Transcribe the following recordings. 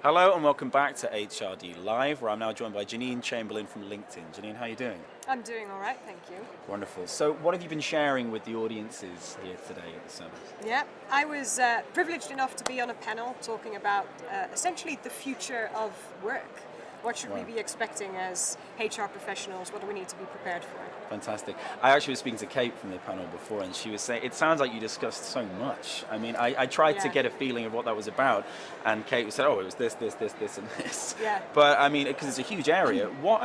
Hello and welcome back to HRD Live, where I'm now joined by Janine Chamberlin from LinkedIn. Janine, how are you doing? I'm doing all right, thank you. Wonderful. So what have you been sharing with the audiences here today at the summit? Yeah, I was privileged enough to be on a panel talking about essentially the future of work. What should we be expecting as HR professionals? What do we need to be prepared for? Fantastic. I actually was speaking to Kate from the panel before, and she was saying, it sounds like you discussed so much. I mean, I tried to get a feeling of what that was about, and Kate said, oh, it was this, and this. Yeah. But I mean, because it's a huge area, what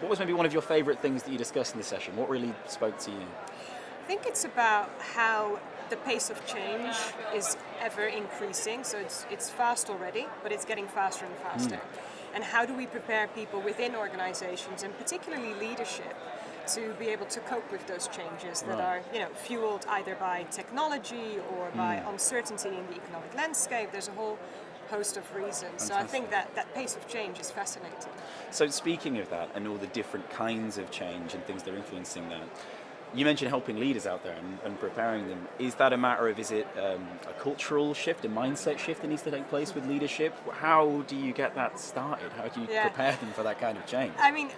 was maybe one of your favorite things that you discussed in the session? What really spoke to you? I think it's about how the pace of change is ever increasing. So it's fast already, but it's getting faster and faster. And how do we prepare people within organizations, and particularly leadership, to be able to cope with those changes that are, fueled either by technology or by uncertainty in the economic landscape. There's a whole host of reasons. Fantastic. So I think that pace of change is fascinating. So speaking of that and all the different kinds of change and things that are influencing that, you mentioned helping leaders out there and preparing them. Is that a matter of, is it a cultural shift, a mindset shift that needs to take place with leadership? How do you get that started? How do you prepare them for that kind of change? I mean,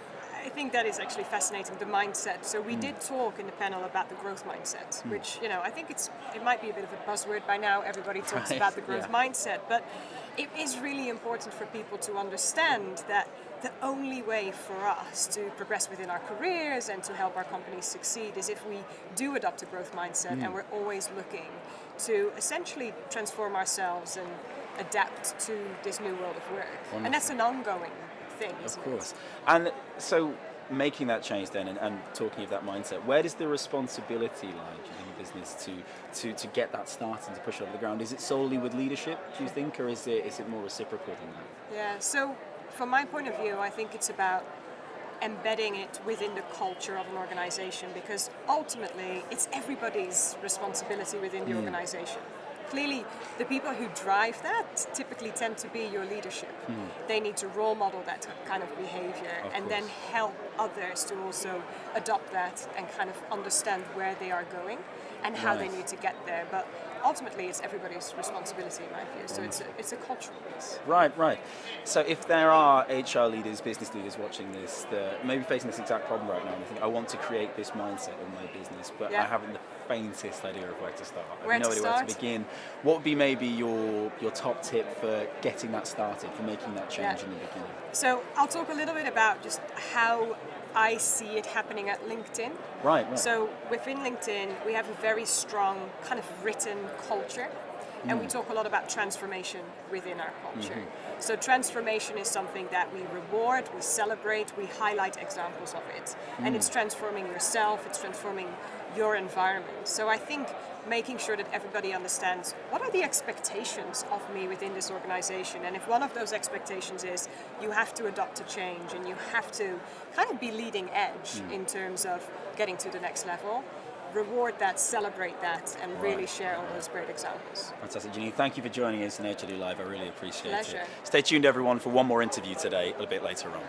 I think that is actually fascinating, the mindset. So we did talk in the panel about the growth mindset, which, I think it might be a bit of a buzzword by now. Everybody talks about the growth mindset, but it is really important for people to understand that the only way for us to progress within our careers and to help our companies succeed is if we do adopt a growth mindset and we're always looking to essentially transform ourselves and adapt to this new world of work. Wonderful. And that's an ongoing thing, isn't it? Of course. And so making that change then and talking of that mindset, where does the responsibility lie in the business to get that started and to push it off the ground? Is it solely with leadership, do you think, or is it more reciprocal than that? Yeah, so from my point of view, I think it's about embedding it within the culture of an organization, because ultimately it's everybody's responsibility within the organization. Clearly, the people who drive that typically tend to be your leadership. They need to role model that kind of behavior and then help others to also adopt that and kind of understand where they are going and how they need to get there. But ultimately, it's everybody's responsibility, in my view. So it's a cultural piece. Right. So if there are HR leaders, business leaders watching this, that may be facing this exact problem right now, and they think, I want to create this mindset in my business, but I haven't the faintest idea of where to start. I have no idea where to begin. What would be maybe your top tip for getting that started, for making that change in the beginning? So I'll talk a little bit about just how I see it happening at LinkedIn. Right. So within LinkedIn, we have a very strong kind of written culture, and we talk a lot about transformation within our culture. So transformation is something that we reward, we celebrate, we highlight examples of it. And it's transforming yourself, it's transforming your environment. So I think making sure that everybody understands what are the expectations of me within this organization, and if one of those expectations is you have to adopt a change and you have to kind of be leading edge in terms of getting to the next level, reward that, celebrate that, and really share all those great examples. Fantastic. Janine, thank you for joining us in HRD Live. I really appreciate Pleasure. it. Stay tuned, everyone, for one more interview today, a little bit later on.